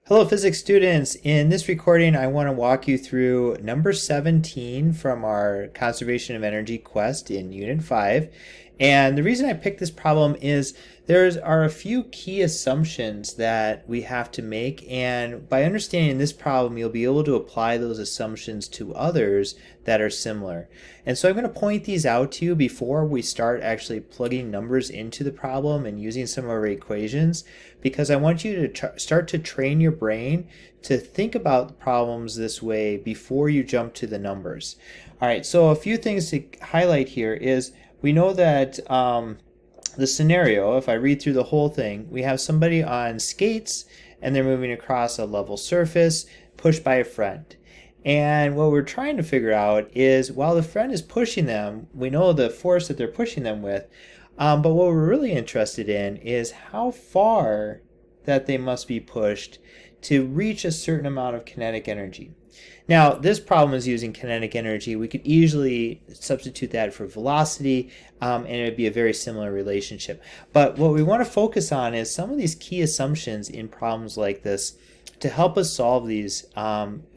Hello, physics students. In this recording, I want to walk you through number 17 from our Conservation of Energy quest in Unit 5. And the reason I picked this problem is there are a few key assumptions that we have to make. And by understanding this problem, you'll be able to apply those assumptions to others that are similar. And so I'm going to point these out to you before we start actually plugging numbers into the problem and using some of our equations, because I want you to start to train your brain to think about problems this way before you jump to the numbers. All right, so a few things to highlight here is we know that the scenario, if I read through the whole thing, we have somebody on skates and they're moving across a level surface pushed by a friend. And what we're trying to figure out is while the friend is pushing them, we know the force that they're pushing them with, but what we're really interested in is how far that they must be pushed to reach a certain amount of kinetic energy. Now, this problem is using kinetic energy. We could easily substitute that for velocity, and it would be a very similar relationship. But what we want to focus on is some of these key assumptions in problems like this to help us solve these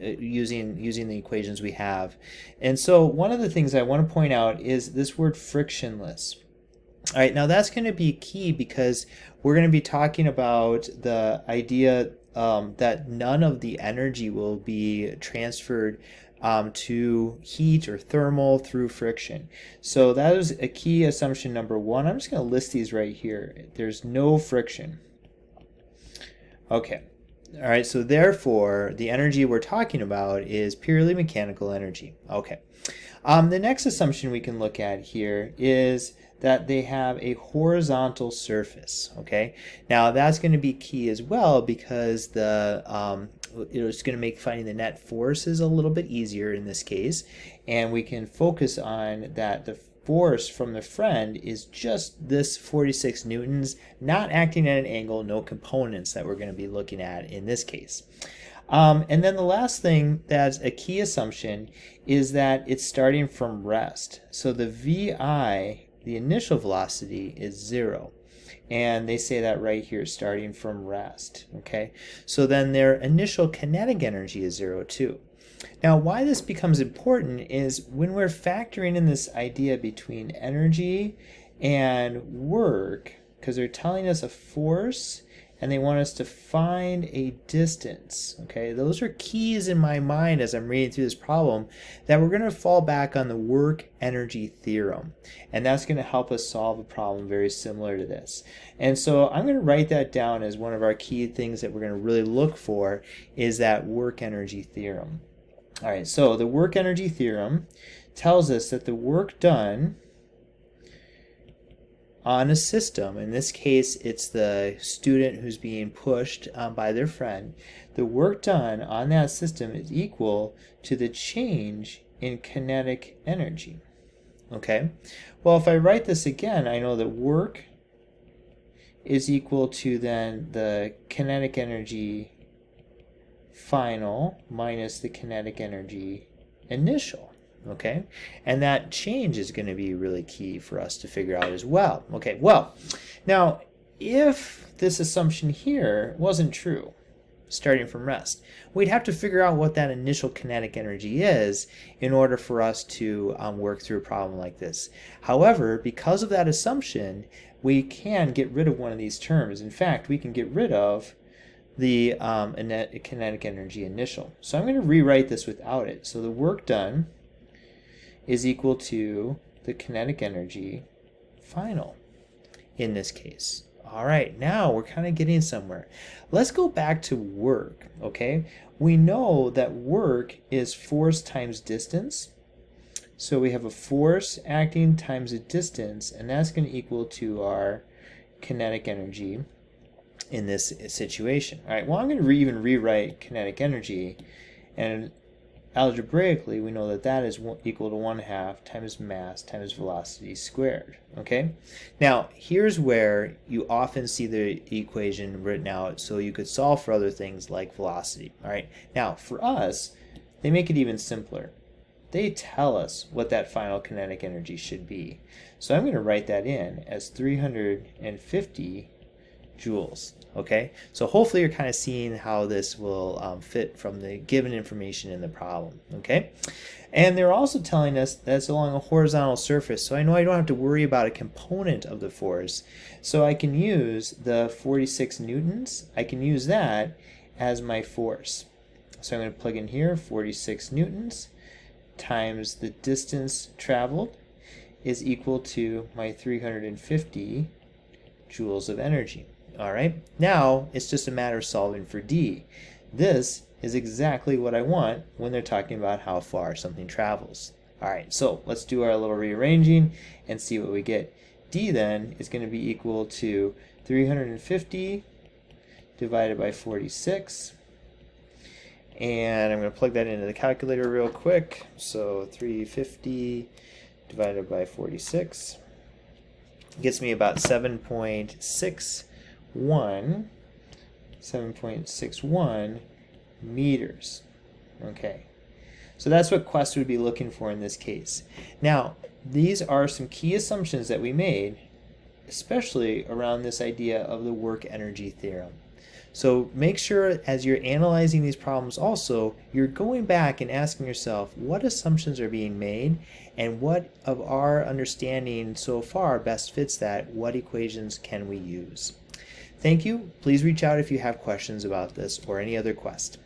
using the equations we have. And so one of the things I want to point out is this word frictionless. All right, now that's going to be key because we're going to be talking about the idea that none of the energy will be transferred to heat or thermal through friction. So that is a key assumption number one. I'm just going to list these right here. There's no friction. Okay. All right, so therefore, the energy we're talking about is purely mechanical energy. Okay. The next assumption we can look at here is that they have a horizontal surface. Okay. Now that's going to be key as well because it's going to make finding the net forces a little bit easier in this case, and we can focus on that the force from the friend is just this 46 newtons, not acting at an angle, no components that we're going to be looking at in this case. And then the last thing that's a key assumption is that it's starting from rest. So the VI, the initial velocity, is 0. And they say that right here, starting from rest. Okay, so then their initial kinetic energy is 0 too. Now, why this becomes important is when we're factoring in this idea between energy and work, because they're telling us a force and they want us to find a distance. Okay, those are keys in my mind as I'm reading through this problem, that we're going to fall back on the work energy theorem, and that's going to help us solve a problem very similar to this. And so I'm going to write that down as one of our key things that we're going to really look for is that work energy theorem. All right, so the work energy theorem tells us that the work done on a system, in this case it's the student who's being pushed by their friend, the work done on that system is equal to the change in kinetic energy. Okay, well, if I write this again, I know that work is equal to then the kinetic energy final minus the kinetic energy initial. Okay, and that change is going to be really key for us to figure out as well. Okay, well, now if this assumption here wasn't true, starting from rest, we'd have to figure out what that initial kinetic energy is in order for us to work through a problem like this. However, because of that assumption, we can get rid of one of these terms. In fact, we can get rid of the kinetic energy initial. So I'm going to rewrite this without it. So the work done is equal to the kinetic energy final in this case. All right, now we're kind of getting somewhere. Let's go back to work, okay? We know that work is force times distance. So we have a force acting times a distance, and that's going to equal to our kinetic energy in this situation. All right, well, I'm going to even rewrite kinetic energy, and algebraically we know that that is equal to 1/2 times mass times velocity squared. Okay, now here's where you often see the equation written out so you could solve for other things like velocity. All right, now for us they make it even simpler. They tell us what that final kinetic energy should be. So I'm going to write that in as 350 joules. Okay, so hopefully you're kind of seeing how this will fit from the given information in the problem. Okay, and they're also telling us that it's along a horizontal surface, so I know I don't have to worry about a component of the force. So I can use the 46 newtons, I can use that as my force. So I'm going to plug in here 46 newtons times the distance traveled is equal to my 350 joules of energy. All right, now it's just a matter of solving for D. This is exactly what I want when they're talking about how far something travels. All right, so let's do our little rearranging and see what we get. D then is going to be equal to 350 divided by 46. And I'm going to plug that into the calculator real quick. So 350 divided by 46 gets me about 7.61 meters. Okay, so that's what Quest would be looking for in this case. Now, these are some key assumptions that we made, especially around this idea of the work energy theorem. So make sure as you're analyzing these problems also, you're going back and asking yourself what assumptions are being made and what of our understanding so far best fits that, what equations can we use. Thank you. Please reach out if you have questions about this or any other quest.